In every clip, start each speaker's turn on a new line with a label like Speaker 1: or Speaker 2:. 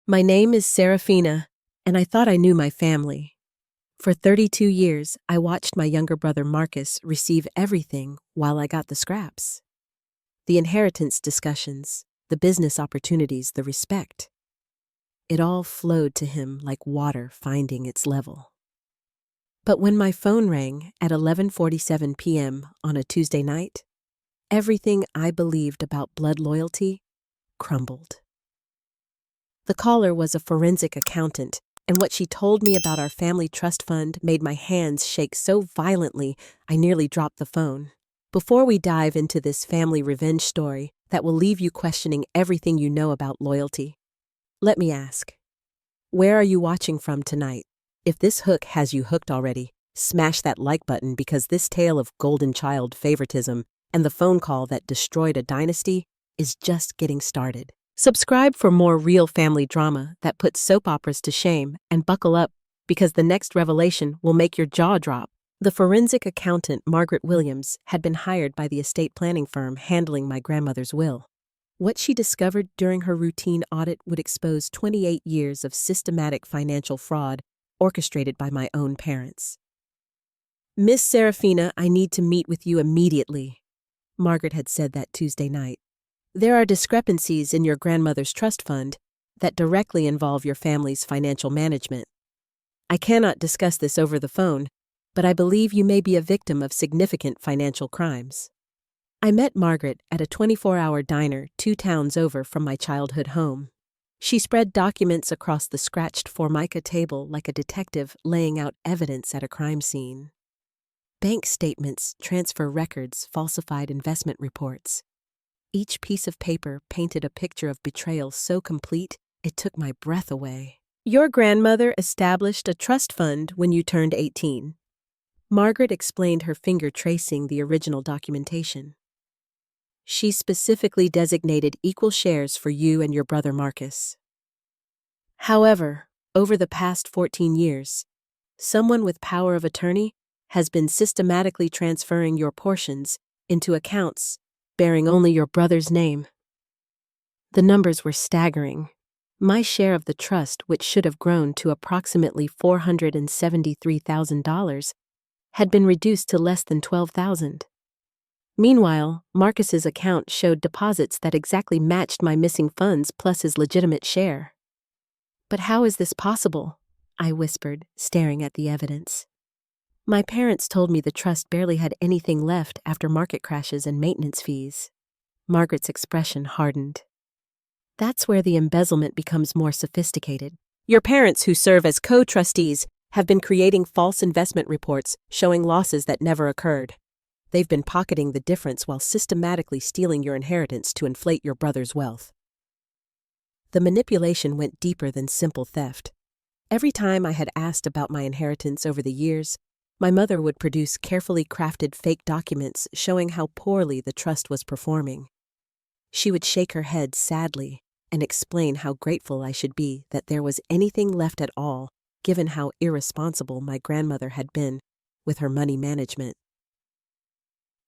Speaker 1: My name is Serafina, and I thought I knew my family. For 32 years, I watched my younger brother Marcus receive everything while I got the scraps. The inheritance discussions, the business opportunities, the respect. It all flowed to him like water finding its level. But when my phone rang at 11:47 p.m. on a Tuesday night, everything I believed about blood loyalty crumbled. The caller was a forensic accountant, and what she told me about our family trust fund made my hands shake so violently I nearly dropped the phone. Before we dive into this family revenge story that will leave you questioning everything you know about loyalty, let me ask, where are you watching from tonight? If this hook has you hooked already, smash that like button because this tale of golden child favoritism and the phone call that destroyed a dynasty is just getting started. Subscribe for more real family drama that puts soap operas to shame, and buckle up because the next revelation will make your jaw drop. The forensic accountant Margaret Williams had been hired by the estate planning firm handling my grandmother's will. What she discovered during her routine audit would expose 28 years of systematic financial fraud orchestrated by my own parents. "Miss Serafina, I need to meet with you immediately," Margaret had said that Tuesday night. "There are discrepancies in your grandmother's trust fund that directly involve your family's financial management. I cannot discuss this over the phone, but I believe you may be a victim of significant financial crimes." I met Margaret at a 24-hour diner 2 towns over from my childhood home. She spread documents across the scratched formica table like a detective laying out evidence at a crime scene. Bank statements, transfer records, falsified investment reports. Each piece of paper painted a picture of betrayal so complete it took my breath away. "Your grandmother established a trust fund when you turned 18. Margaret explained, her finger tracing the original documentation. "She specifically designated equal shares for you and your brother Marcus. However, over the past 14 years, someone with power of attorney has been systematically transferring your portions into accounts bearing only your brother's name." The numbers were staggering. My share of the trust, which should have grown to approximately $473,000, had been reduced to less than $12,000. Meanwhile, Marcus's account showed deposits that exactly matched my missing funds plus his legitimate share. "But how is this possible?" I whispered, staring at the evidence. "My parents told me the trust barely had anything left after market crashes and maintenance fees." Margaret's expression hardened. "That's where the embezzlement becomes more sophisticated. Your parents, who serve as co-trustees, have been creating false investment reports showing losses that never occurred. They've been pocketing the difference while systematically stealing your inheritance to inflate your brother's wealth." The manipulation went deeper than simple theft. Every time I had asked about my inheritance over the years, my mother would produce carefully crafted fake documents showing how poorly the trust was performing. She would shake her head sadly and explain how grateful I should be that there was anything left at all, given how irresponsible my grandmother had been with her money management.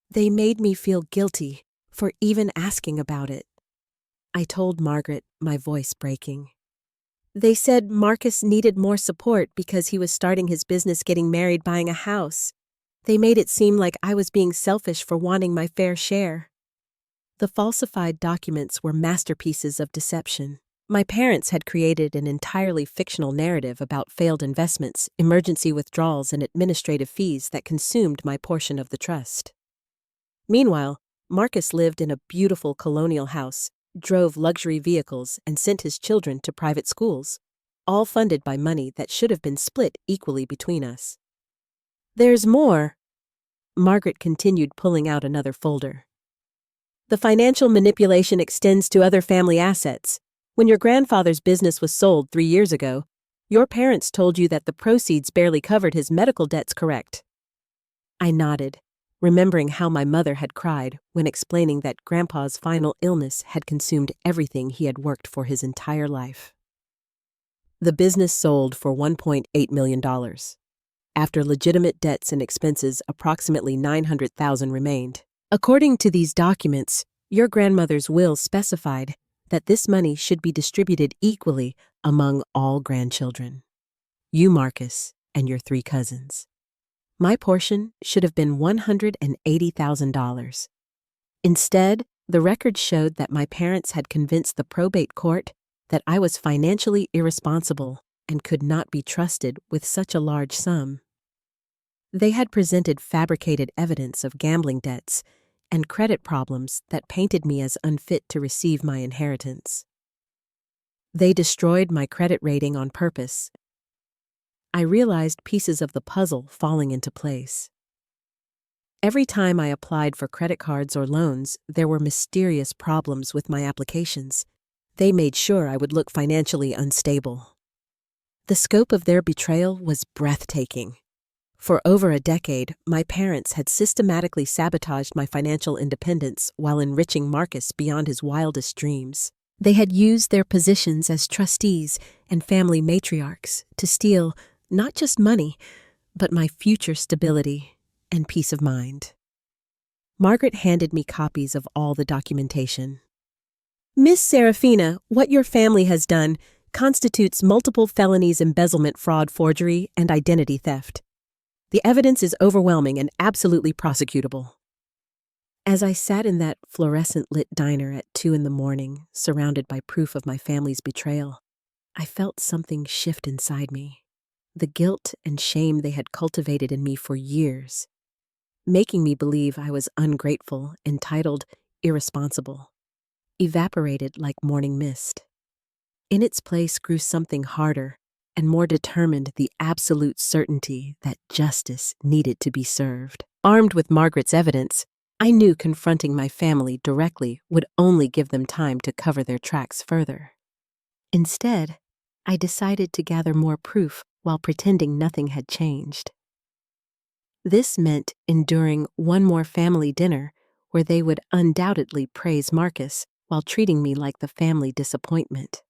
Speaker 1: "They made me feel guilty for even asking about it," I told Margaret, my voice breaking. "They said Marcus needed more support because he was starting his business, getting married, buying a house. They made it seem like I was being selfish for wanting my fair share." The falsified documents were masterpieces of deception. My parents had created an entirely fictional narrative about failed investments, emergency withdrawals, and administrative fees that consumed my portion of the trust. Meanwhile, Marcus lived in a beautiful colonial house, drove luxury vehicles, and sent his children to private schools, all funded by money that should have been split equally between us. "There's more." Margaret continued, pulling out another folder. "The financial manipulation extends to other family assets. When your grandfather's business was sold 3 years ago, your parents told you that the proceeds barely covered his medical debts, correct?" I nodded, remembering how my mother had cried when explaining that Grandpa's final illness had consumed everything he had worked for his entire life. "The business sold for $1.8 million. After legitimate debts and expenses, approximately $900,000 remained. According to these documents, your grandmother's will specified that this money should be distributed equally among all grandchildren. You, Marcus, and your 3 cousins. My portion should have been $180,000. Instead, the record showed that my parents had convinced the probate court that I was financially irresponsible and could not be trusted with such a large sum. They had presented fabricated evidence of gambling debts and credit problems that painted me as unfit to receive my inheritance. They destroyed my credit rating on purpose. I realized pieces of the puzzle falling into place. Every time I applied for credit cards or loans, there were mysterious problems with my applications. They made sure I would look financially unstable. The scope of their betrayal was breathtaking. For over a decade, my parents had systematically sabotaged my financial independence while enriching Marcus beyond his wildest dreams. They had used their positions as trustees and family matriarchs to steal not just money, but my future stability and peace of mind. Margaret handed me copies of all the documentation. Miss Serafina, what your family has done constitutes multiple felonies: embezzlement, fraud, forgery, and identity theft. The evidence is overwhelming and absolutely prosecutable. As I sat in that fluorescent-lit diner at 2 a.m, surrounded by proof of my family's betrayal, I felt something shift inside me. The guilt and shame they had cultivated in me for years, making me believe I was ungrateful, entitled, irresponsible, evaporated like morning mist. In its place grew something harder and more determined: the absolute certainty that justice needed to be served. Armed with Margaret's evidence, I knew confronting my family directly would only give them time to cover their tracks further. Instead, I decided to gather more proof while pretending nothing had changed. This meant enduring one more family dinner where they would undoubtedly praise Marcus while treating me like the family disappointment.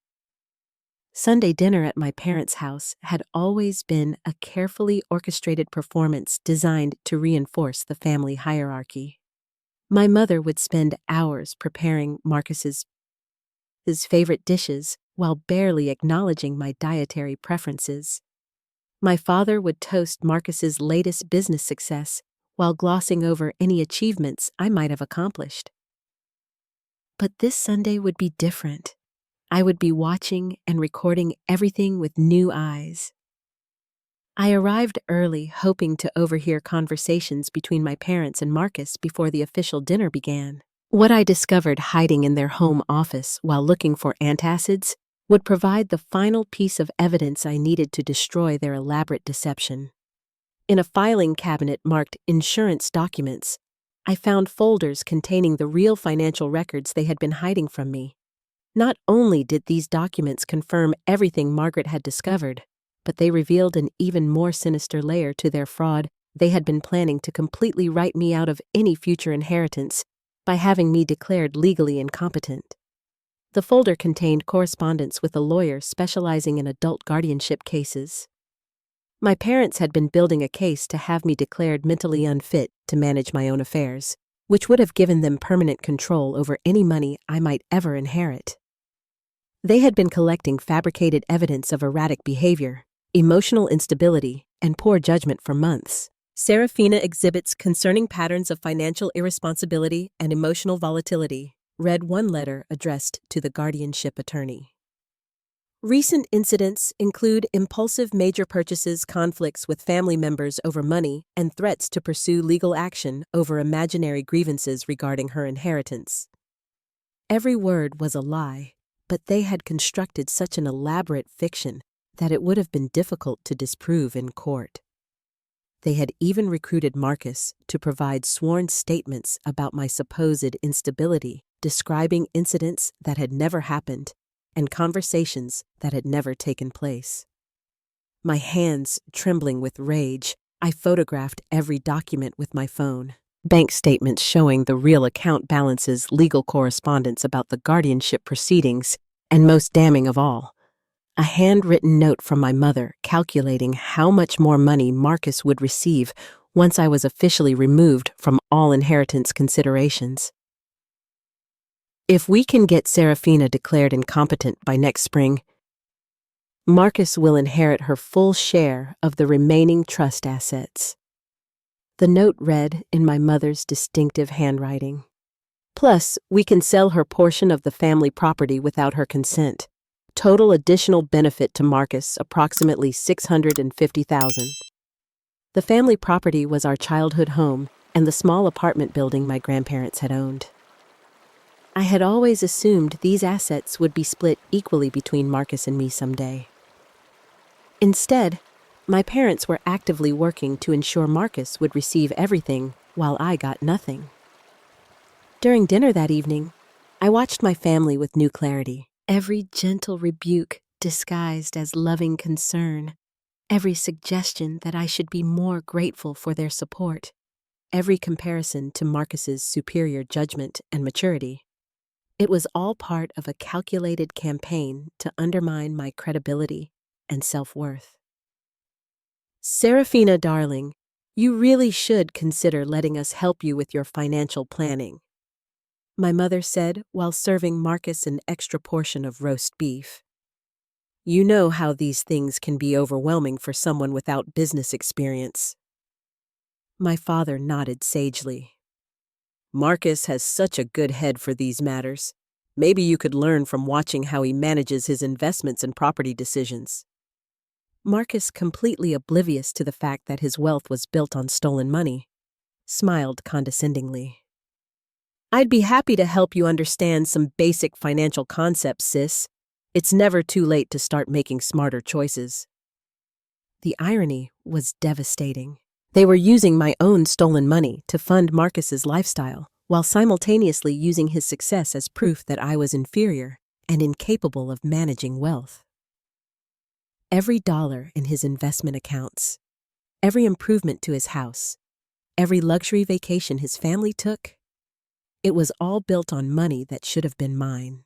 Speaker 1: Sunday dinner at my parents' house had always been a carefully orchestrated performance designed to reinforce the family hierarchy. My mother would spend hours preparing Marcus's favorite dishes while barely acknowledging my dietary preferences. My father would toast Marcus's latest business success while glossing over any achievements I might have accomplished. But this Sunday would be different. I would be watching and recording everything with new eyes. I arrived early, hoping to overhear conversations between my parents and Marcus before the official dinner began. What I discovered hiding in their home office while looking for antacids would provide the final piece of evidence I needed to destroy their elaborate deception. In a filing cabinet marked insurance documents, I found folders containing the real financial records they had been hiding from me. Not only did these documents confirm everything Margaret had discovered, but they revealed an even more sinister layer to their fraud. They had been planning to completely write me out of any future inheritance by having me declared legally incompetent. The folder contained correspondence with a lawyer specializing in adult guardianship cases. My parents had been building a case to have me declared mentally unfit to manage my own affairs, which would have given them permanent control over any money I might ever inherit. They had been collecting fabricated evidence of erratic behavior, emotional instability, and poor judgment for months. Serafina exhibits concerning patterns of financial irresponsibility and emotional volatility, read one letter addressed to the guardianship attorney. Recent incidents include impulsive major purchases, conflicts with family members over money, and threats to pursue legal action over imaginary grievances regarding her inheritance. Every word was a lie, but they had constructed such an elaborate fiction that it would have been difficult to disprove in court. They had even recruited Marcus to provide sworn statements about my supposed instability, describing incidents that had never happened and conversations that had never taken place. My hands trembling with rage, I photographed every document with my phone. Bank statements showing the real account balances, legal correspondence about the guardianship proceedings, and most damning of all, a handwritten note from my mother calculating how much more money Marcus would receive once I was officially removed from all inheritance considerations. If we can get Serafina declared incompetent by next spring, Marcus will inherit her full share of the remaining trust assets. The note read in my mother's distinctive handwriting. Plus, we can sell her portion of the family property without her consent. Total additional benefit to Marcus, approximately $650,000. The family property was our childhood home and the small apartment building my grandparents had owned. I had always assumed these assets would be split equally between Marcus and me someday. Instead, my parents were actively working to ensure Marcus would receive everything while I got nothing. During dinner that evening, I watched my family with new clarity. Every gentle rebuke disguised as loving concern, every suggestion that I should be more grateful for their support, every comparison to Marcus's superior judgment and maturity. It was all part of a calculated campaign to undermine my credibility and self-worth. Serafina, darling, you really should consider letting us help you with your financial planning, my mother said while serving Marcus an extra portion of roast beef. You know how these things can be overwhelming for someone without business experience. My father nodded sagely. Marcus has such a good head for these matters. Maybe you could learn from watching how he manages his investments and property decisions. Marcus, completely oblivious to the fact that his wealth was built on stolen money, smiled condescendingly. I'd be happy to help you understand some basic financial concepts, sis. It's never too late to start making smarter choices. The irony was devastating. They were using my own stolen money to fund Marcus's lifestyle, while simultaneously using his success as proof that I was inferior and incapable of managing wealth. Every dollar in his investment accounts, every improvement to his house, every luxury vacation his family took, it was all built on money that should have been mine.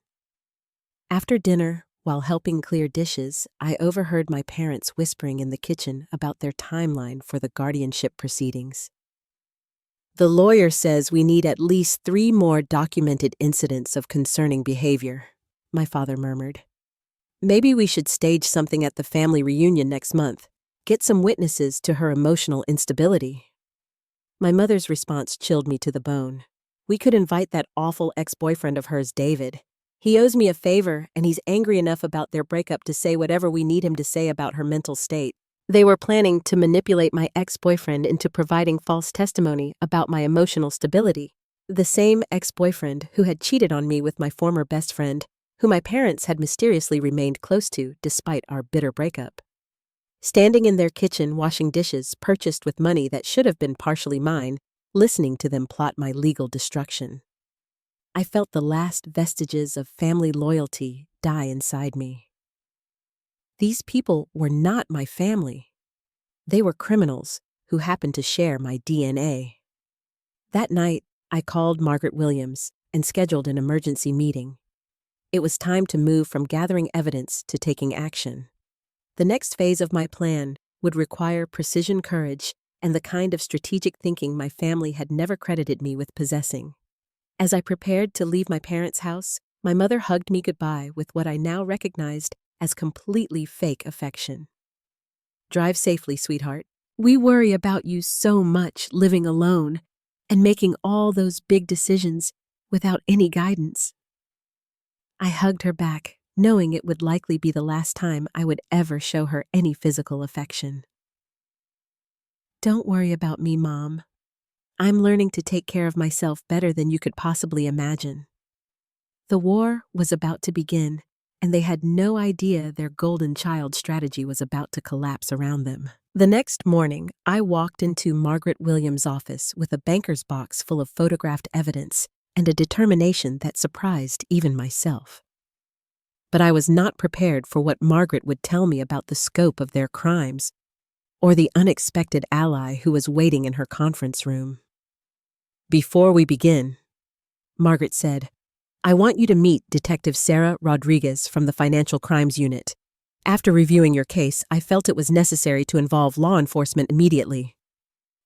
Speaker 1: After dinner, while helping clear dishes, I overheard my parents whispering in the kitchen about their timeline for the guardianship proceedings. The lawyer says we need at least 3 more documented incidents of concerning behavior, my father murmured. Maybe we should stage something at the family reunion next month, get some witnesses to her emotional instability. My mother's response chilled me to the bone. We could invite that awful ex-boyfriend of hers, David. He owes me a favor, and he's angry enough about their breakup to say whatever we need him to say about her mental state. They were planning to manipulate my ex-boyfriend into providing false testimony about my emotional stability. The same ex-boyfriend who had cheated on me with my former best friend, who my parents had mysteriously remained close to despite our bitter breakup. Standing in their kitchen washing dishes purchased with money that should have been partially mine, listening to them plot my legal destruction. I felt the last vestiges of family loyalty die inside me. These people were not my family. They were criminals who happened to share my DNA. That night, I called Margaret Williams and scheduled an emergency meeting. It was time to move from gathering evidence to taking action. The next phase of my plan would require precision courage and the kind of strategic thinking my family had never credited me with possessing. As I prepared to leave my parents' house, my mother hugged me goodbye with what I now recognized as completely fake affection. Drive safely, sweetheart. We worry about you so much living alone and making all those big decisions without any guidance. I hugged her back, knowing it would likely be the last time I would ever show her any physical affection. Don't worry about me, Mom. I'm learning to take care of myself better than you could possibly imagine. The war was about to begin, and they had no idea their golden child strategy was about to collapse around them. The next morning, I walked into Margaret Williams' office with a banker's box full of photographed evidence and a determination that surprised even myself. But I was not prepared for what Margaret would tell me about the scope of their crimes, or the unexpected ally who was waiting in her conference room. Before we begin, Margaret said, I want you to meet Detective Sarah Rodriguez from the Financial Crimes Unit. After reviewing your case, I felt it was necessary to involve law enforcement immediately.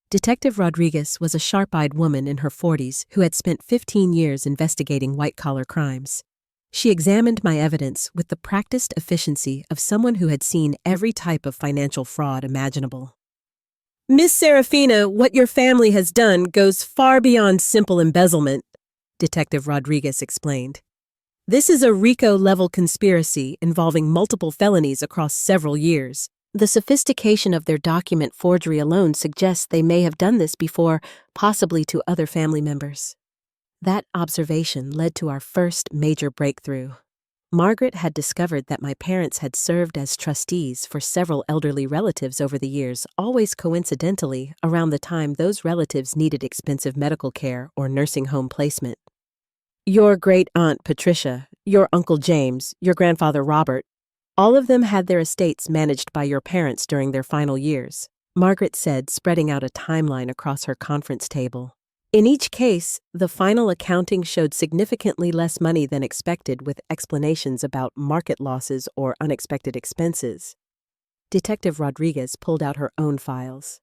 Speaker 1: Detective Rodriguez was a sharp-eyed woman in her 40s who had spent 15 years investigating white-collar crimes. She examined my evidence with the practiced efficiency of someone who had seen every type of financial fraud imaginable. "Miss Serafina, what your family has done goes far beyond simple embezzlement," Detective Rodriguez explained. "This is a RICO-level conspiracy involving multiple felonies across several years. The sophistication of their document forgery alone suggests they may have done this before, possibly to other family members." That observation led to our first major breakthrough. Margaret had discovered that my parents had served as trustees for several elderly relatives over the years, always coincidentally around the time those relatives needed expensive medical care or nursing home placement. "Your great-aunt Patricia, your Uncle James, your grandfather Robert, all of them had their estates managed by your parents during their final years," Margaret said, spreading out a timeline across her conference table. "In each case, the final accounting showed significantly less money than expected, with explanations about market losses or unexpected expenses." Detective Rodriguez pulled out her own files.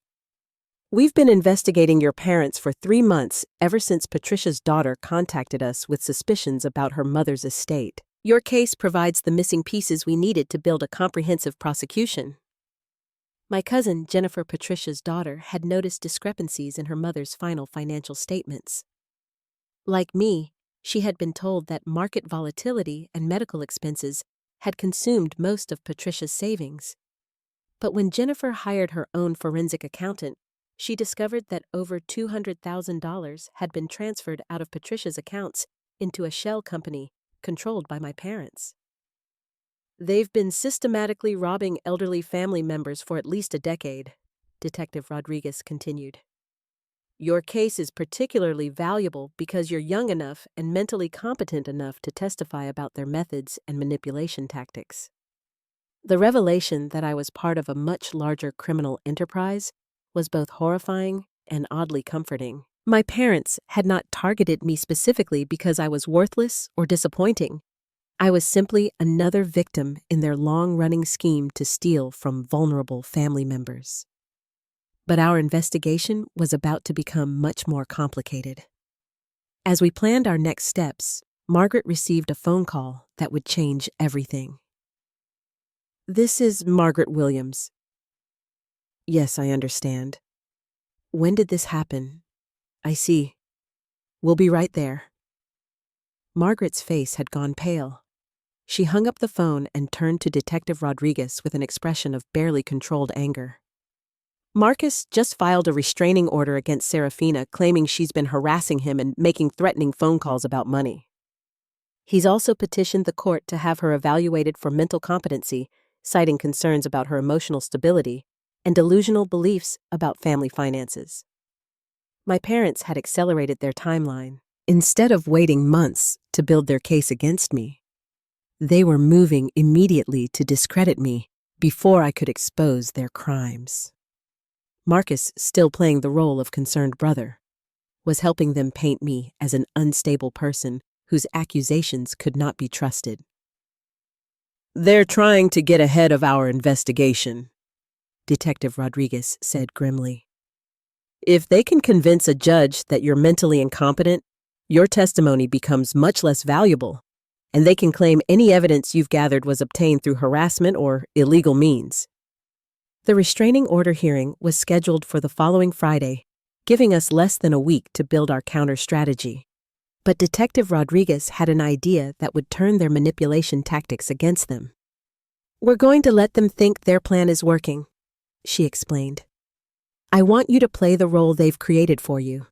Speaker 1: "We've been investigating your parents for 3 months, ever since Patricia's daughter contacted us with suspicions about her mother's estate. Your case provides the missing pieces we needed to build a comprehensive prosecution." My cousin, Jennifer, Patricia's daughter, had noticed discrepancies in her mother's final financial statements. Like me, she had been told that market volatility and medical expenses had consumed most of Patricia's savings. But when Jennifer hired her own forensic accountant, she discovered that over $200,000 had been transferred out of Patricia's accounts into a shell company controlled by my parents. "They've been systematically robbing elderly family members for at least a decade," Detective Rodriguez continued. "Your case is particularly valuable because you're young enough and mentally competent enough to testify about their methods and manipulation tactics." The revelation that I was part of a much larger criminal enterprise was both horrifying and oddly comforting. My parents had not targeted me specifically because I was worthless or disappointing. I was simply another victim in their long-running scheme to steal from vulnerable family members. But our investigation was about to become much more complicated. As we planned our next steps, Margaret received a phone call that would change everything. "This is Margaret Williams." "Yes, I understand. When did this happen?" "I see. We'll be right there." Margaret's face had gone pale. She hung up the phone and turned to Detective Rodriguez with an expression of barely controlled anger. "Marcus just filed a restraining order against Serafina, claiming she's been harassing him and making threatening phone calls about money. He's also petitioned the court to have her evaluated for mental competency, citing concerns about her emotional stability and delusional beliefs about family finances." My parents had accelerated their timeline. Instead of waiting months to build their case against me, they were moving immediately to discredit me before I could expose their crimes. Marcus, still playing the role of concerned brother, was helping them paint me as an unstable person whose accusations could not be trusted. "They're trying to get ahead of our investigation," Detective Rodriguez said grimly. "If they can convince a judge that you're mentally incompetent, your testimony becomes much less valuable, and they can claim any evidence you've gathered was obtained through harassment or illegal means." The restraining order hearing was scheduled for the following Friday, giving us less than a week to build our counter-strategy. But Detective Rodriguez had an idea that would turn their manipulation tactics against them. "We're going to let them think their plan is working," she explained. "I want you to play the role they've created for you,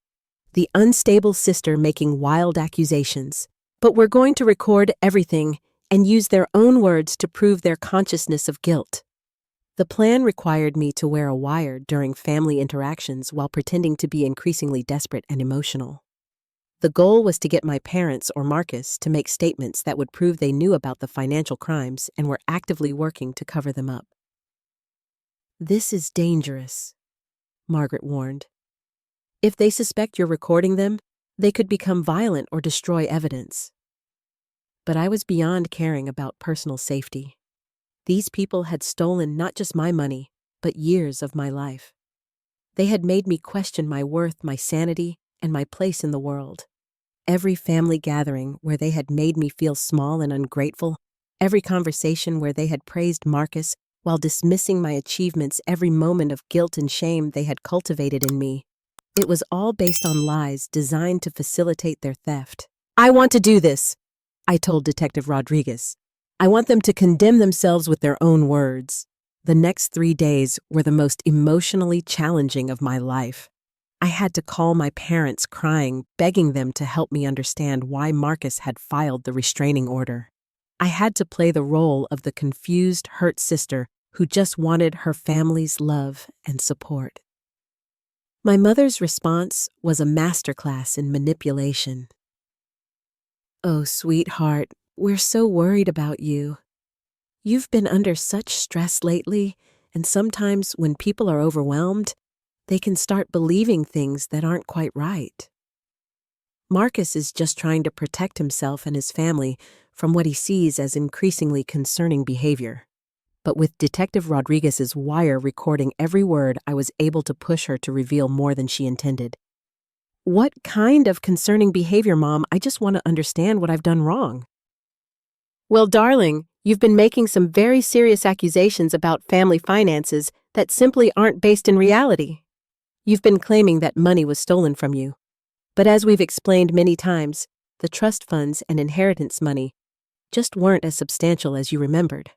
Speaker 1: the unstable sister making wild accusations. But we're going to record everything and use their own words to prove their consciousness of guilt." The plan required me to wear a wire during family interactions while pretending to be increasingly desperate and emotional. The goal was to get my parents or Marcus to make statements that would prove they knew about the financial crimes and were actively working to cover them up. "This is dangerous," Margaret warned. "If they suspect you're recording them, they could become violent or destroy evidence." But I was beyond caring about personal safety. These people had stolen not just my money, but years of my life. They had made me question my worth, my sanity, and my place in the world. Every family gathering where they had made me feel small and ungrateful, every conversation where they had praised Marcus while dismissing my achievements, every moment of guilt and shame they had cultivated in me. It was all based on lies designed to facilitate their theft. "I want to do this," I told Detective Rodriguez. "I want them to condemn themselves with their own words." The next 3 days were the most emotionally challenging of my life. I had to call my parents crying, begging them to help me understand why Marcus had filed the restraining order. I had to play the role of the confused, hurt sister who just wanted her family's love and support. My mother's response was a masterclass in manipulation. "Oh, sweetheart, we're so worried about you. You've been under such stress lately, and sometimes when people are overwhelmed, they can start believing things that aren't quite right. Marcus is just trying to protect himself and his family from what he sees as increasingly concerning behavior." But with Detective Rodriguez's wire recording every word, I was able to push her to reveal more than she intended. "What kind of concerning behavior, Mom? I just want to understand what I've done wrong." "Well, darling, you've been making some very serious accusations about family finances that simply aren't based in reality. You've been claiming that money was stolen from you. But as we've explained many times, the trust funds and inheritance money just weren't as substantial as you remembered.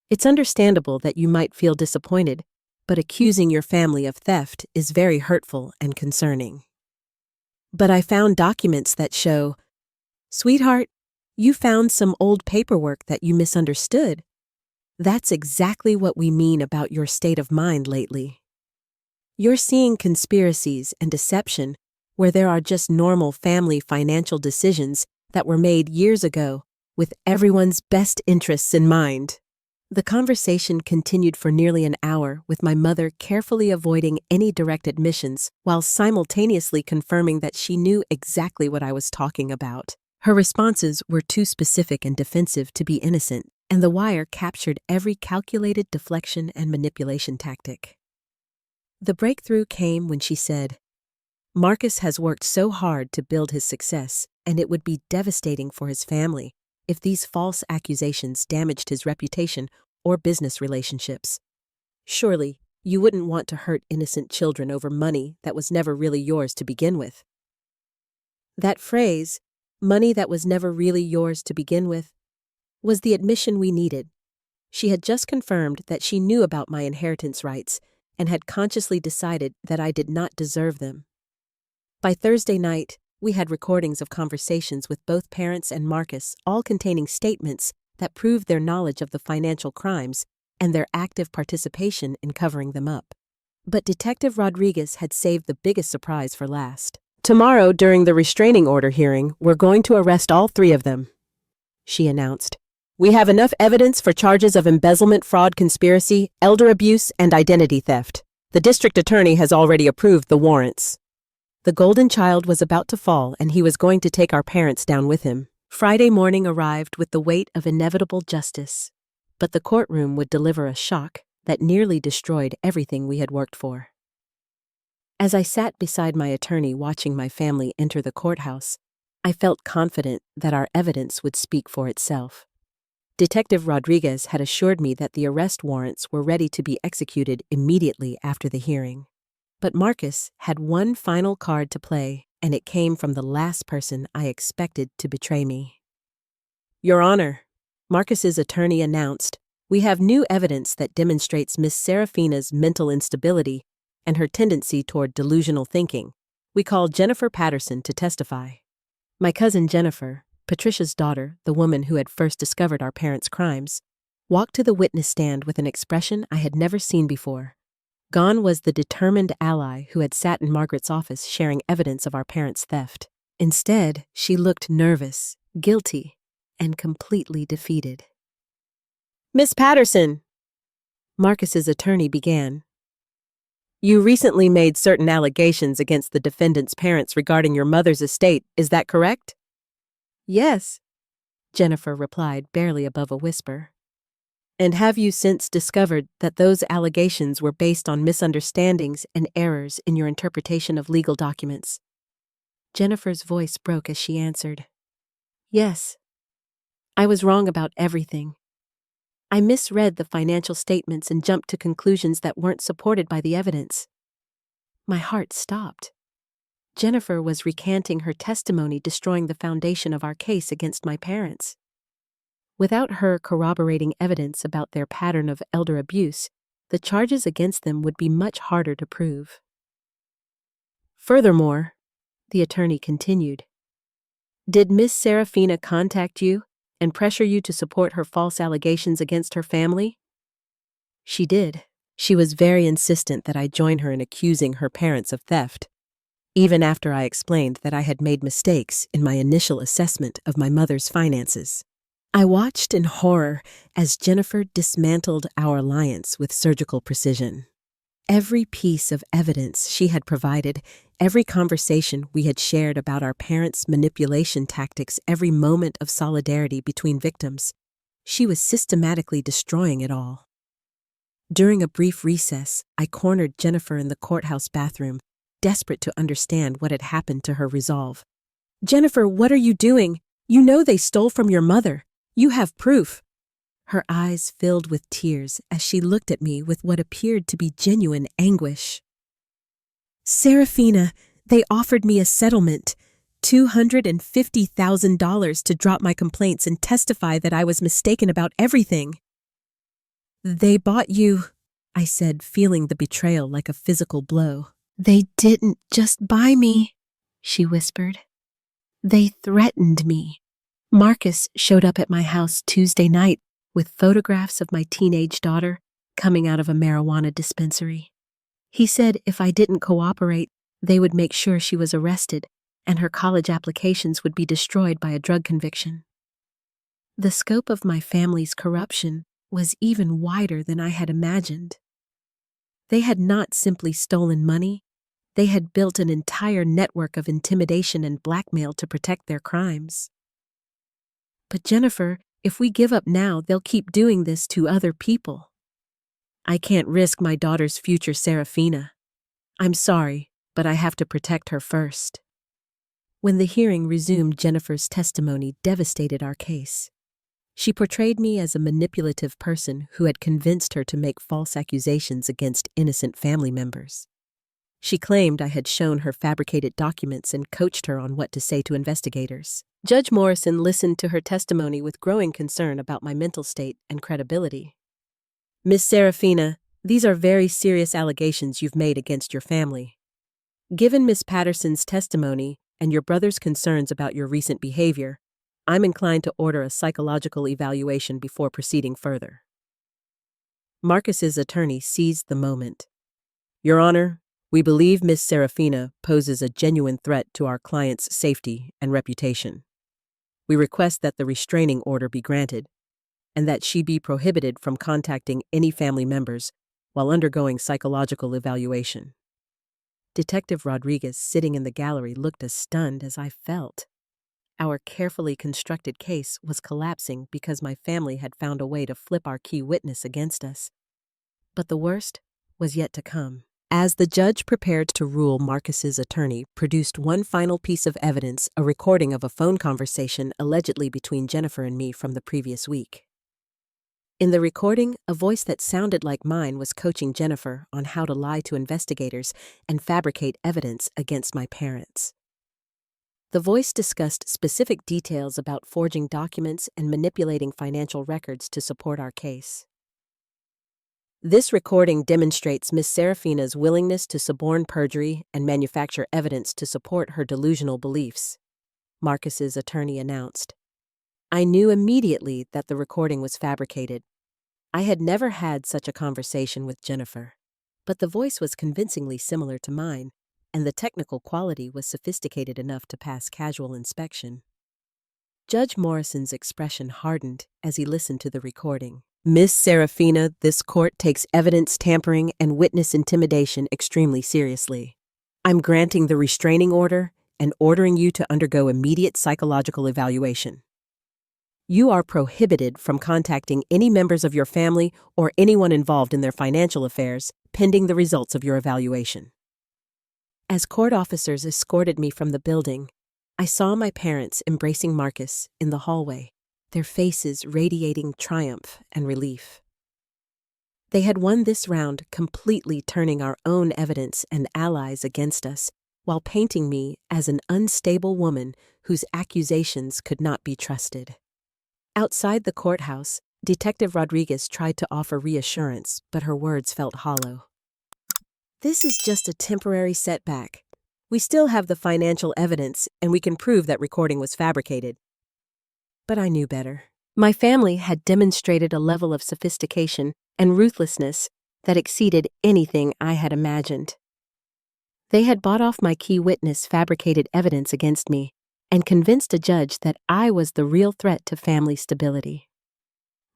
Speaker 1: It's understandable that you might feel disappointed, but accusing your family of theft is very hurtful and concerning. But I found documents that show..." "Sweetheart, you found some old paperwork that you misunderstood. That's exactly what we mean about your state of mind lately. You're seeing conspiracies and deception where there are just normal family financial decisions that were made years ago with everyone's best interests in mind." The conversation continued for nearly an hour, with my mother carefully avoiding any direct admissions while simultaneously confirming that she knew exactly what I was talking about. Her responses were too specific and defensive to be innocent, and the wire captured every calculated deflection and manipulation tactic. The breakthrough came when she said, "Marcus has worked so hard to build his success, and it would be devastating for his family if these false accusations damaged his reputation or business relationships. Surely, you wouldn't want to hurt innocent children over money that was never really yours to begin with." That phrase, "money that was never really yours to begin with," was the admission we needed. She had just confirmed that she knew about my inheritance rights and had consciously decided that I did not deserve them. By Thursday night, we had recordings of conversations with both parents and Marcus, all containing statements that proved their knowledge of the financial crimes and their active participation in covering them up. But Detective Rodriguez had saved the biggest surprise for last. "Tomorrow, during the restraining order hearing, we're going to arrest all 3 of them," she announced. "We have enough evidence for charges of embezzlement, fraud, conspiracy, elder abuse, and identity theft. The district attorney has already approved the warrants." The golden child was about to fall, and he was going to take our parents down with him. Friday morning arrived with the weight of inevitable justice, but the courtroom would deliver a shock that nearly destroyed everything we had worked for. As I sat beside my attorney watching my family enter the courthouse, I felt confident that our evidence would speak for itself. Detective Rodriguez had assured me that the arrest warrants were ready to be executed immediately after the hearing. But Marcus had one final card to play, and it came from the last person I expected to betray me. "Your Honor," Marcus's attorney announced, "we have new evidence that demonstrates Miss Serafina's mental instability and her tendency toward delusional thinking. We call Jennifer Patterson to testify." My cousin Jennifer, Patricia's daughter, the woman who had first discovered our parents' crimes, walked to the witness stand with an expression I had never seen before. Gone was the determined ally who had sat in Margaret's office sharing evidence of our parents' theft. Instead, she looked nervous, guilty, and completely defeated. "Miss Patterson," Marcus's attorney began, "you recently made certain allegations against the defendant's parents regarding your mother's estate, is that correct?" "Yes," Jennifer replied, barely above a whisper. And have you since discovered that those allegations were based on misunderstandings and errors in your interpretation of legal documents? Jennifer's voice broke as she answered, Yes. I was wrong about everything. I misread the financial statements and jumped to conclusions that weren't supported by the evidence. My heart stopped. Jennifer was recanting her testimony, destroying the foundation of our case against my parents. Without her corroborating evidence about their pattern of elder abuse, the charges against them would be much harder to prove. Furthermore, the attorney continued, did Miss Serafina contact you and pressure you to support her false allegations against her family? She did. She was very insistent that I join her in accusing her parents of theft, even after I explained that I had made mistakes in my initial assessment of my mother's finances. I watched in horror as Jennifer dismantled our alliance with surgical precision. Every piece of evidence she had provided, every conversation we had shared about our parents' manipulation tactics, every moment of solidarity between victims, she was systematically destroying it all. During a brief recess, I cornered Jennifer in the courthouse bathroom, desperate to understand what had happened to her resolve. Jennifer, what are you doing? You know they stole from your mother. You have proof. Her eyes filled with tears as she looked at me with what appeared to be genuine anguish. Serafina, they offered me a settlement, $250,000 to drop my complaints and testify that I was mistaken about everything. They bought you, I said, feeling the betrayal like a physical blow. They didn't just buy me, she whispered. They threatened me. Marcus showed up at my house Tuesday night with photographs of my teenage daughter coming out of a marijuana dispensary. He said if I didn't cooperate, they would make sure she was arrested and her college applications would be destroyed by a drug conviction. The scope of my family's corruption was even wider than I had imagined. They had not simply stolen money, they had built an entire network of intimidation and blackmail to protect their crimes. But Jennifer, if we give up now, they'll keep doing this to other people. I can't risk my daughter's future, Serafina. I'm sorry, but I have to protect her first. When the hearing resumed, Jennifer's testimony devastated our case. She portrayed me as a manipulative person who had convinced her to make false accusations against innocent family members. She claimed I had shown her fabricated documents and coached her on what to say to investigators. Judge Morrison listened to her testimony with growing concern about my mental state and credibility. Miss Serafina, these are very serious allegations you've made against your family. Given Miss Patterson's testimony and your brother's concerns about your recent behavior, I'm inclined to order a psychological evaluation before proceeding further. Marcus's attorney seized the moment. Your Honor, we believe Miss Serafina poses a genuine threat to our client's safety and reputation. We request that the restraining order be granted and that she be prohibited from contacting any family members while undergoing psychological evaluation. Detective Rodriguez, sitting in the gallery, looked as stunned as I felt. Our carefully constructed case was collapsing because my family had found a way to flip our key witness against us. But the worst was yet to come. As the judge prepared to rule, Marcus's attorney produced one final piece of evidence, a recording of a phone conversation allegedly between Jennifer and me from the previous week. In the recording, a voice that sounded like mine was coaching Jennifer on how to lie to investigators and fabricate evidence against my parents. The voice discussed specific details about forging documents and manipulating financial records to support our case. This recording demonstrates Miss Serafina's willingness to suborn perjury and manufacture evidence to support her delusional beliefs, Marcus's attorney announced. I knew immediately that the recording was fabricated. I had never had such a conversation with Jennifer, but the voice was convincingly similar to mine, and the technical quality was sophisticated enough to pass casual inspection. Judge Morrison's expression hardened as he listened to the recording. Miss Serafina, this court takes evidence tampering and witness intimidation extremely seriously. I'm granting the restraining order and ordering you to undergo immediate psychological evaluation. You are prohibited from contacting any members of your family or anyone involved in their financial affairs pending the results of your evaluation. As court officers escorted me from the building, I saw my parents embracing Marcus in the hallway, their faces radiating triumph and relief. They had won this round, completely turning our own evidence and allies against us, while painting me as an unstable woman whose accusations could not be trusted. Outside the courthouse, Detective Rodriguez tried to offer reassurance, but her words felt hollow. This is just a temporary setback. We still have the financial evidence, and we can prove that recording was fabricated. But I knew better. My family had demonstrated a level of sophistication and ruthlessness that exceeded anything I had imagined. They had bought off my key witness fabricated evidence against me and convinced a judge that I was the real threat to family stability.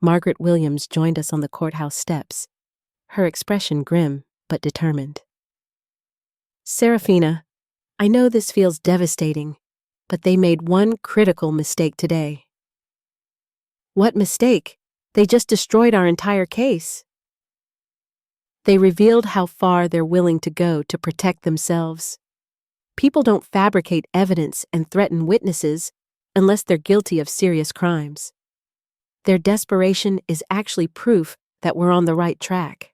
Speaker 1: Margaret Williams joined us on the courthouse steps, her expression grim but determined. Serafina, I know this feels devastating, but they made one critical mistake today. What mistake? They just destroyed our entire case. They revealed how far they're willing to go to protect themselves. People don't fabricate evidence and threaten witnesses unless they're guilty of serious crimes. Their desperation is actually proof that we're on the right track.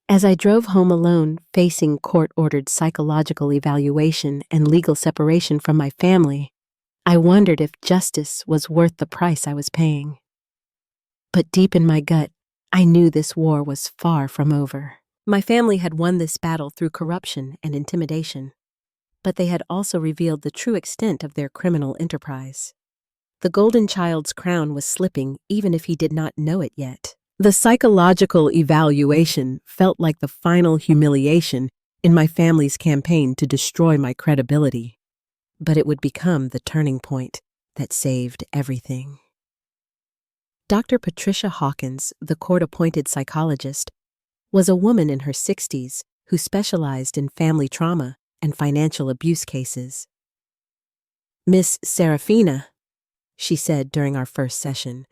Speaker 1: As I drove home alone, facing court-ordered psychological evaluation and legal separation from my family, I wondered if justice was worth the price I was paying. But deep in my gut, I knew this war was far from over. My family had won this battle through corruption and intimidation, but they had also revealed the true extent of their criminal enterprise. The golden child's crown was slipping even if he did not know it yet. The psychological evaluation felt like the final humiliation in my family's campaign to destroy my credibility. But it would become the turning point that saved everything. Dr. Patricia Hawkins, the court-appointed psychologist, was a woman in her 60s who specialized in family trauma and financial abuse cases. Miss Serafina, she said during our first session,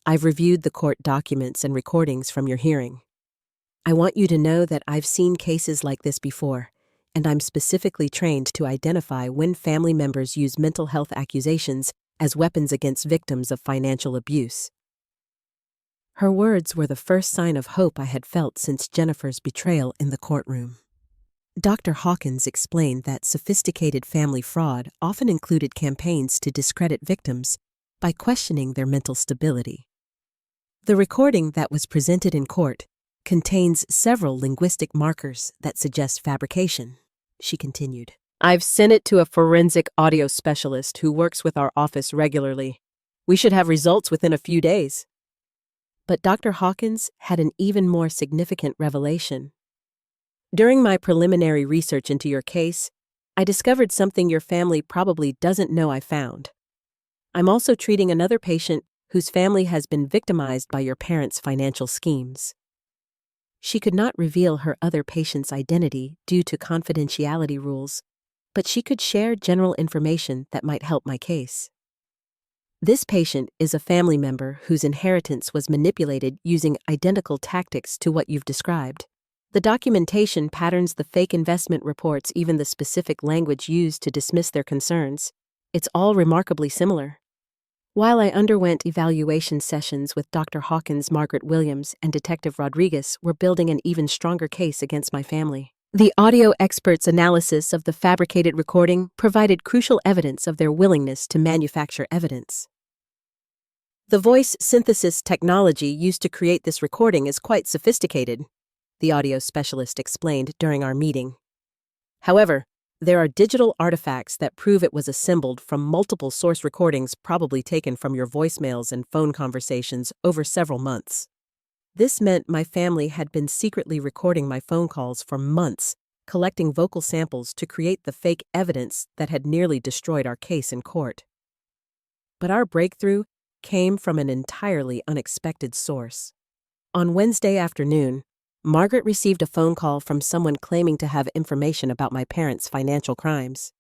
Speaker 1: I've reviewed the court documents and recordings from your hearing. I want you to know that I've seen cases like this before, and I'm specifically trained to identify when family members use mental health accusations as weapons against victims of financial abuse. Her words were the first sign of hope I had felt since Jennifer's betrayal in the courtroom. Dr. Hawkins explained that sophisticated family fraud often included campaigns to discredit victims by questioning their mental stability. The recording that was presented in court contains several linguistic markers that suggest fabrication, she continued. I've sent it to a forensic audio specialist who works with our office regularly. We should have results within a few days. But Dr. Hawkins had an even more significant revelation. During my preliminary research into your case, I discovered something your family probably doesn't know I found. I'm also treating another patient whose family has been victimized by your parents' financial schemes. She could not reveal her other patient's identity due to confidentiality rules, but she could share general information that might help my case. This patient is a family member whose inheritance was manipulated using identical tactics to what you've described. The documentation patterns the fake investment reports, even the specific language used to dismiss their concerns. It's all remarkably similar. While I underwent evaluation sessions with Dr. Hawkins, Margaret Williams, and Detective Rodriguez, we're building an even stronger case against my family. The audio expert's analysis of the fabricated recording provided crucial evidence of their willingness to manufacture evidence. The voice synthesis technology used to create this recording is quite sophisticated, the audio specialist explained during our meeting. However, there are digital artifacts that prove it was assembled from multiple source recordings probably taken from your voicemails and phone conversations over several months. This meant my family had been secretly recording my phone calls for months, collecting vocal samples to create the fake evidence that had nearly destroyed our case in court. But our breakthrough came from an entirely unexpected source. On Wednesday afternoon, Margaret received a phone call from someone claiming to have information about my parents' financial crimes.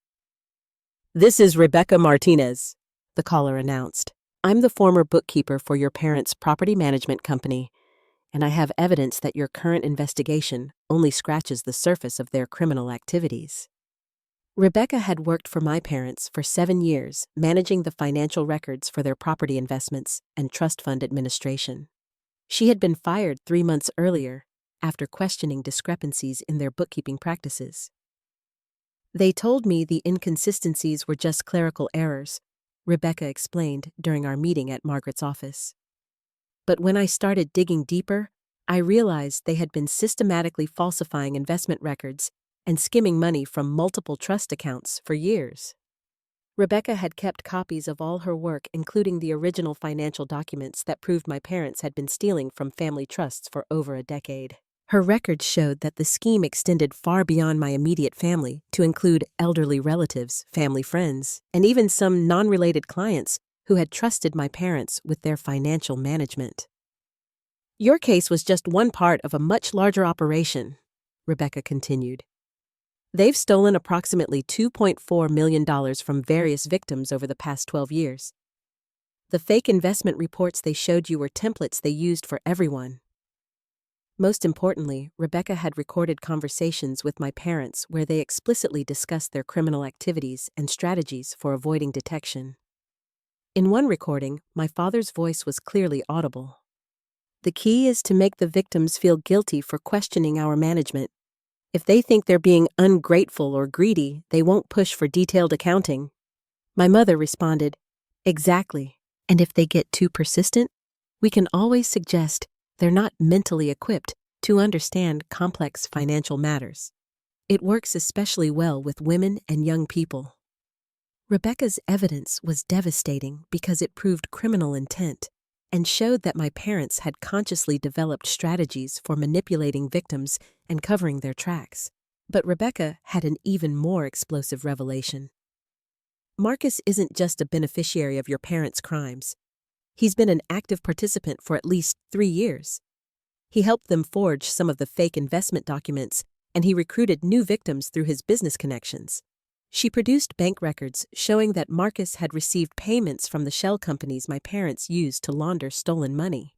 Speaker 1: "This is Rebecca Martinez," the caller announced. I'm the former bookkeeper for your parents' property management company, and I have evidence that your current investigation only scratches the surface of their criminal activities. Rebecca had worked for my parents for 7 years, managing the financial records for their property investments and trust fund administration. She had been fired 3 months earlier after questioning discrepancies in their bookkeeping practices. They told me the inconsistencies were just clerical errors, Rebecca explained during our meeting at Margaret's office. But when I started digging deeper, I realized they had been systematically falsifying investment records and skimming money from multiple trust accounts for years. Rebecca had kept copies of all her work, including the original financial documents that proved my parents had been stealing from family trusts for over a decade. Her records showed that the scheme extended far beyond my immediate family to include elderly relatives, family friends, and even some non-related clients who had trusted my parents with their financial management. Your case was just one part of a much larger operation, Rebecca continued. They've stolen approximately $2.4 million from various victims over the past 12 years. The fake investment reports they showed you were templates they used for everyone. Most importantly, Rebecca had recorded conversations with my parents where they explicitly discussed their criminal activities and strategies for avoiding detection. In one recording, my father's voice was clearly audible. The key is to make the victims feel guilty for questioning our management. If they think they're being ungrateful or greedy, they won't push for detailed accounting. My mother responded, "Exactly. And if they get too persistent, we can always suggest they're not mentally equipped to understand complex financial matters. It works especially well with women and young people." Rebecca's evidence was devastating because it proved criminal intent and showed that my parents had consciously developed strategies for manipulating victims and covering their tracks. But Rebecca had an even more explosive revelation. Marcus isn't just a beneficiary of your parents' crimes. He's been an active participant for at least 3 years. He helped them forge some of the fake investment documents, and he recruited new victims through his business connections. She produced bank records showing that Marcus had received payments from the shell companies my parents used to launder stolen money.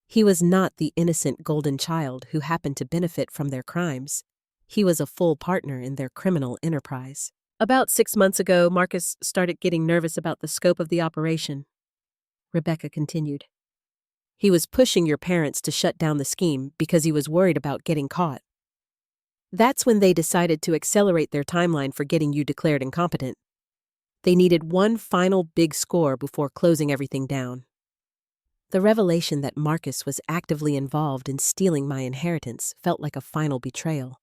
Speaker 1: He was not the innocent golden child who happened to benefit from their crimes. He was a full partner in their criminal enterprise. About 6 months ago, Marcus started getting nervous about the scope of the operation, Rebecca continued. He was pushing your parents to shut down the scheme because he was worried about getting caught. That's when they decided to accelerate their timeline for getting you declared incompetent. They needed one final big score before closing everything down. The revelation that Marcus was actively involved in stealing my inheritance felt like a final betrayal,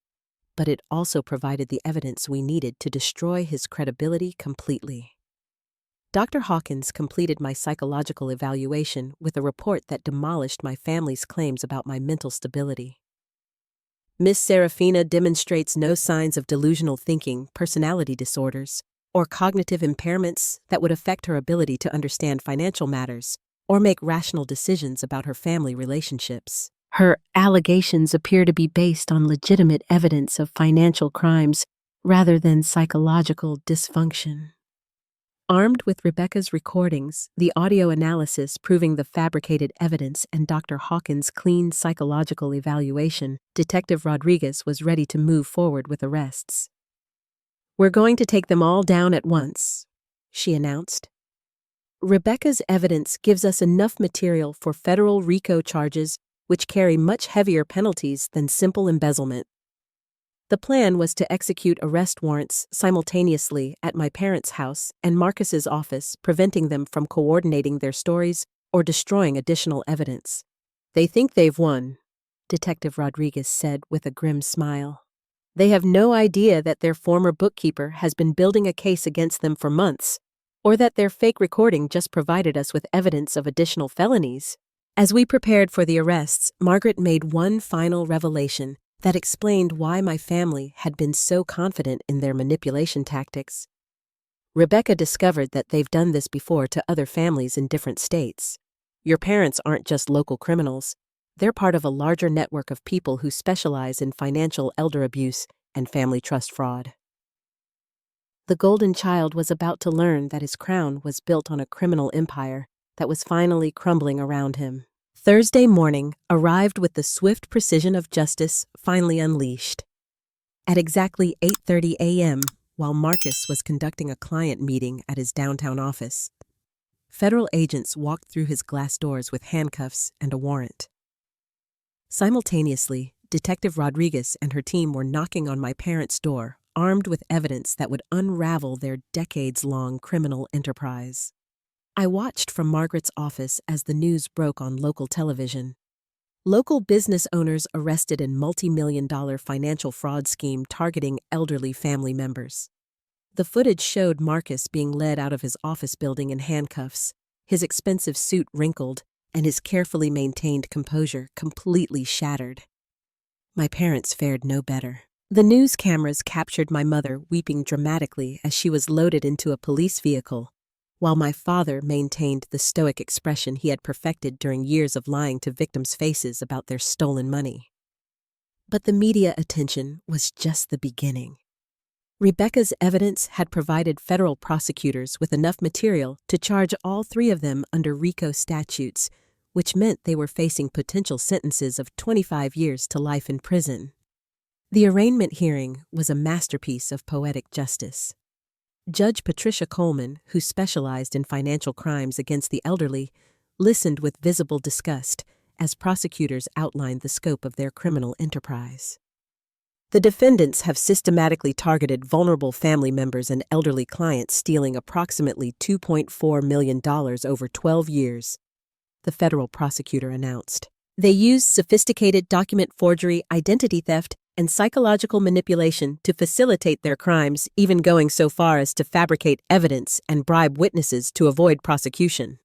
Speaker 1: but it also provided the evidence we needed to destroy his credibility completely. Dr. Hawkins completed my psychological evaluation with a report that demolished my family's claims about my mental stability. Miss Serafina demonstrates no signs of delusional thinking, personality disorders, or cognitive impairments that would affect her ability to understand financial matters or make rational decisions about her family relationships. Her allegations appear to be based on legitimate evidence of financial crimes rather than psychological dysfunction. Armed with Rebecca's recordings, the audio analysis proving the fabricated evidence, and Dr. Hawkins' clean psychological evaluation, Detective Rodriguez was ready to move forward with arrests. "We're going to take them all down at once," she announced. "Rebecca's evidence gives us enough material for federal RICO charges, which carry much heavier penalties than simple embezzlement." The plan was to execute arrest warrants simultaneously at my parents' house and Marcus's office, preventing them from coordinating their stories or destroying additional evidence. "They think they've won," Detective Rodriguez said with a grim smile. "They have no idea that their former bookkeeper has been building a case against them for months, or that their fake recording just provided us with evidence of additional felonies." As we prepared for the arrests, Margaret made one final revelation that explained why my family had been so confident in their manipulation tactics. Rebecca discovered that they've done this before to other families in different states. Your parents aren't just local criminals. They're part of a larger network of people who specialize in financial elder abuse and family trust fraud. The golden child was about to learn that his crown was built on a criminal empire that was finally crumbling around him. Thursday morning arrived with the swift precision of justice finally unleashed. At exactly 8:30 a.m., while Marcus was conducting a client meeting at his downtown office, federal agents walked through his glass doors with handcuffs and a warrant. Simultaneously, Detective Rodriguez and her team were knocking on my parents' door, armed with evidence that would unravel their decades-long criminal enterprise. I watched from Margaret's office as the news broke on local television. Local business owners arrested in multi-million-dollar financial fraud scheme targeting elderly family members. The footage showed Marcus being led out of his office building in handcuffs, his expensive suit wrinkled, and his carefully maintained composure completely shattered. My parents fared no better. The news cameras captured my mother weeping dramatically as she was loaded into a police vehicle, while my father maintained the stoic expression he had perfected during years of lying to victims' faces about their stolen money. But the media attention was just the beginning. Rebecca's evidence had provided federal prosecutors with enough material to charge all three of them under RICO statutes, which meant they were facing potential sentences of 25 years to life in prison. The arraignment hearing was a masterpiece of poetic justice. Judge Patricia Coleman, who specialized in financial crimes against the elderly, listened with visible disgust as prosecutors outlined the scope of their criminal enterprise. The defendants have systematically targeted vulnerable family members and elderly clients, stealing approximately $2.4 million over 12 years, the federal prosecutor announced. They used sophisticated document forgery, identity theft, and psychological manipulation to facilitate their crimes, even going so far as to fabricate evidence and bribe witnesses to avoid prosecution.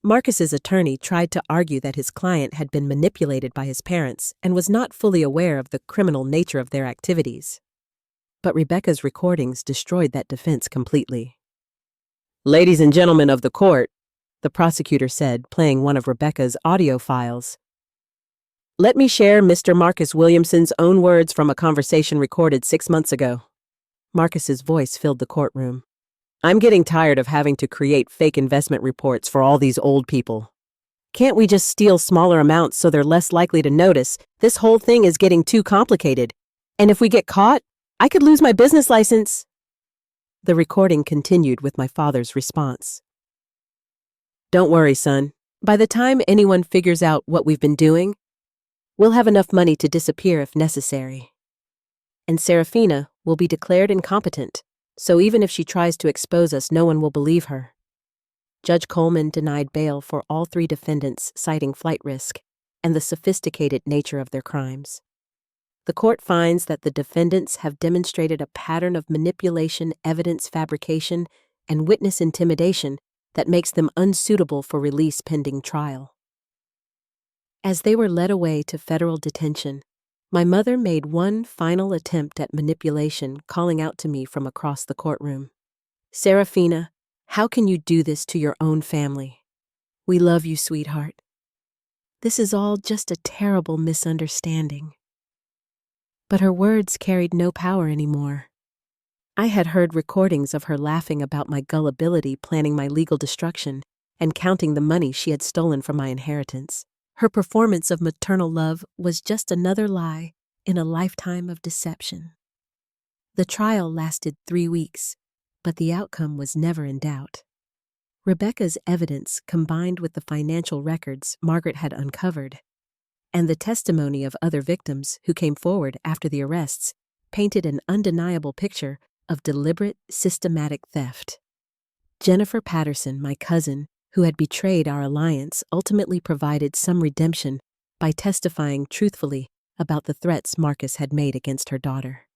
Speaker 1: Marcus's attorney tried to argue that his client had been manipulated by his parents and was not fully aware of the criminal nature of their activities. But Rebecca's recordings destroyed that defense completely. "Ladies and gentlemen of the court," the prosecutor said, playing one of Rebecca's audio files, "let me share Mr. Marcus Williamson's own words from a conversation recorded 6 months ago." Marcus's voice filled the courtroom. "I'm getting tired of having to create fake investment reports for all these old people. Can't we just steal smaller amounts so they're less likely to notice? This whole thing is getting too complicated. And if we get caught, I could lose my business license." The recording continued with my father's response. "Don't worry, son. By the time anyone figures out what we've been doing, we'll have enough money to disappear if necessary. And Serafina will be declared incompetent, so even if she tries to expose us, no one will believe her." Judge Coleman denied bail for all three defendants, citing flight risk and the sophisticated nature of their crimes. The court finds that the defendants have demonstrated a pattern of manipulation, evidence fabrication, and witness intimidation that makes them unsuitable for release pending trial. As they were led away to federal detention, my mother made one final attempt at manipulation, calling out to me from across the courtroom. "Serafina, how can you do this to your own family? We love you, sweetheart. This is all just a terrible misunderstanding." But her words carried no power anymore. I had heard recordings of her laughing about my gullibility, planning my legal destruction, and counting the money she had stolen from my inheritance. Her performance of maternal love was just another lie in a lifetime of deception. The trial lasted 3 weeks, but the outcome was never in doubt. Rebecca's evidence, combined with the financial records Margaret had uncovered, and the testimony of other victims who came forward after the arrests, painted an undeniable picture of deliberate, systematic theft. Jennifer Patterson, my cousin, who had betrayed our alliance, ultimately provided some redemption by testifying truthfully about the threats Marcus had made against her daughter.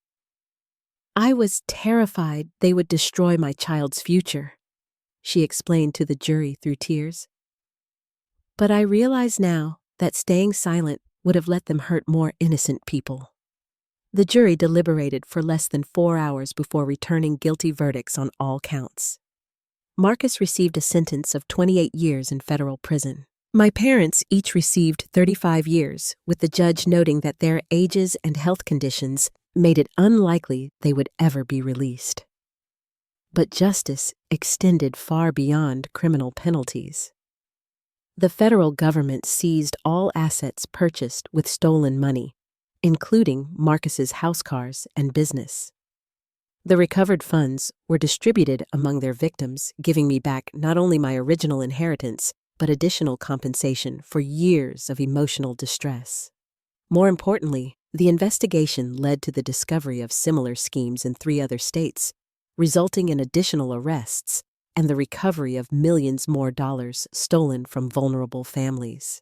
Speaker 1: "I was terrified they would destroy my child's future," she explained to the jury through tears. "But I realize now that staying silent would have let them hurt more innocent people." The jury deliberated for less than 4 hours before returning guilty verdicts on all counts. Marcus received a sentence of 28 years in federal prison. My parents each received 35 years, with the judge noting that their ages and health conditions made it unlikely they would ever be released. But justice extended far beyond criminal penalties. The federal government seized all assets purchased with stolen money, including Marcus's house cars and business. The recovered funds were distributed among their victims, giving me back not only my original inheritance, but additional compensation for years of emotional distress. More importantly, the investigation led to the discovery of similar schemes in 3 other states, resulting in additional arrests and the recovery of millions more dollars stolen from vulnerable families.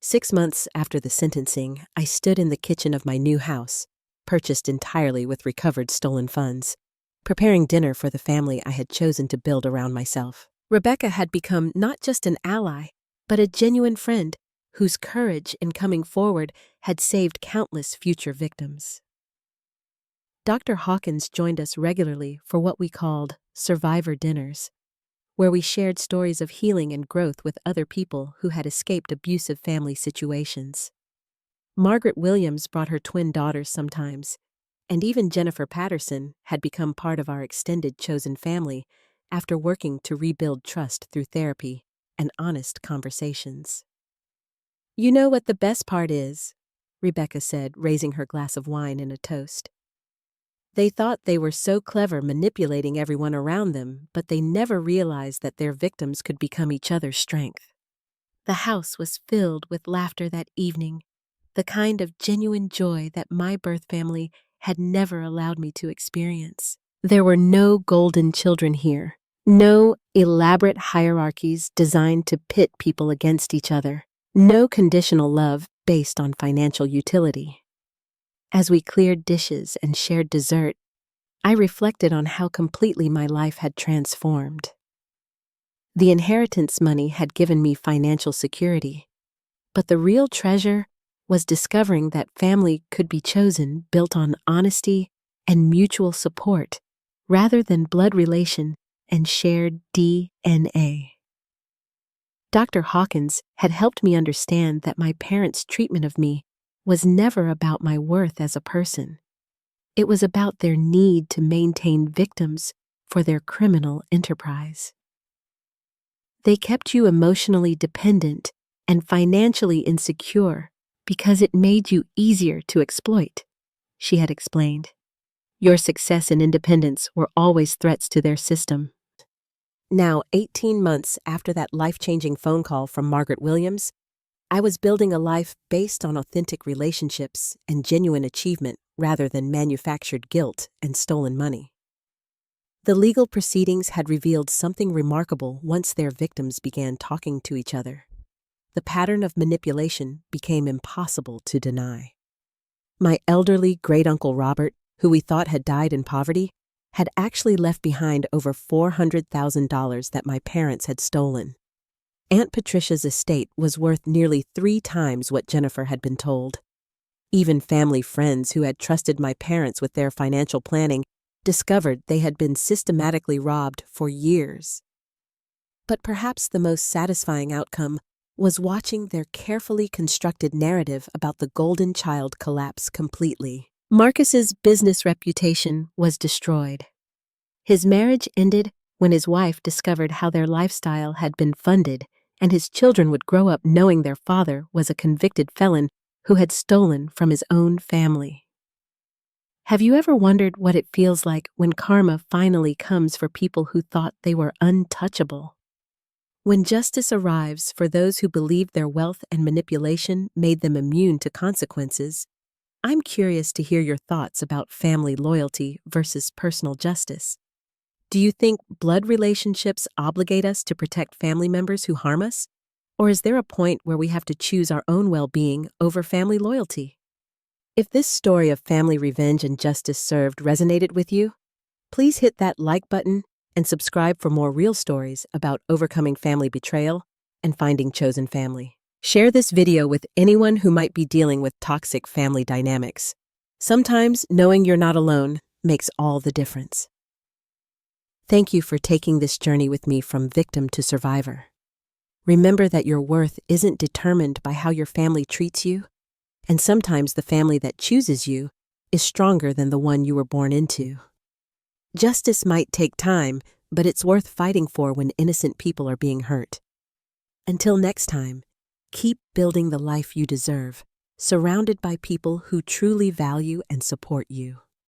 Speaker 1: 6 months after the sentencing, I stood in the kitchen of my new house, purchased entirely with recovered stolen funds, preparing dinner for the family I had chosen to build around myself. Rebecca had become not just an ally, but a genuine friend whose courage in coming forward had saved countless future victims. Dr. Hawkins joined us regularly for what we called survivor dinners, where we shared stories of healing and growth with other people who had escaped abusive family situations. Margaret Williams brought her twin daughters sometimes, and even Jennifer Patterson had become part of our extended chosen family after working to rebuild trust through therapy and honest conversations. "You know what the best part is," Rebecca said, raising her glass of wine in a toast. "They thought they were so clever manipulating everyone around them, but they never realized that their victims could become each other's strength." The house was filled with laughter that evening, the kind of genuine joy that my birth family had never allowed me to experience. There were no golden children here, no elaborate hierarchies designed to pit people against each other, no conditional love based on financial utility. As we cleared dishes and shared dessert, I reflected on how completely my life had transformed. The inheritance money had given me financial security, but the real treasure was discovering that family could be chosen built on honesty and mutual support rather than blood relation and shared DNA. Dr. Hawkins had helped me understand that my parents' treatment of me was never about my worth as a person. It was about their need to maintain victims for their criminal enterprise. They kept you emotionally dependent and financially insecure because it made you easier to exploit, she had explained. Your success and independence were always threats to their system. Now, 18 months after that life-changing phone call from Margaret Williams, I was building a life based on authentic relationships and genuine achievement rather than manufactured guilt and stolen money. The legal proceedings had revealed something remarkable once their victims began talking to each other. The pattern of manipulation became impossible to deny. My elderly great-uncle Robert, who we thought had died in poverty, had actually left behind over $400,000 that my parents had stolen. Aunt Patricia's estate was worth nearly 3 times what Jennifer had been told. Even family friends who had trusted my parents with their financial planning discovered they had been systematically robbed for years. But perhaps the most satisfying outcome was watching their carefully constructed narrative about the golden child collapse completely. Marcus's business reputation was destroyed. His marriage ended when his wife discovered how their lifestyle had been funded, and his children would grow up knowing their father was a convicted felon who had stolen from his own family. Have you ever wondered what it feels like when karma finally comes for people who thought they were untouchable? When justice arrives for those who believed their wealth and manipulation made them immune to consequences, I'm curious to hear your thoughts about family loyalty versus personal justice. Do you think blood relationships obligate us to protect family members who harm us? Or is there a point where we have to choose our own well-being over family loyalty? If this story of family revenge and justice served resonated with you, please hit that like button and subscribe for more real stories about overcoming family betrayal and finding chosen family. Share this video with anyone who might be dealing with toxic family dynamics. Sometimes knowing you're not alone makes all the difference. Thank you for taking this journey with me from victim to survivor. Remember that your worth isn't determined by how your family treats you, and sometimes the family that chooses you is stronger than the one you were born into. Justice might take time, but it's worth fighting for when innocent people are being hurt. Until next time, keep building the life you deserve, surrounded by people who truly value and support you.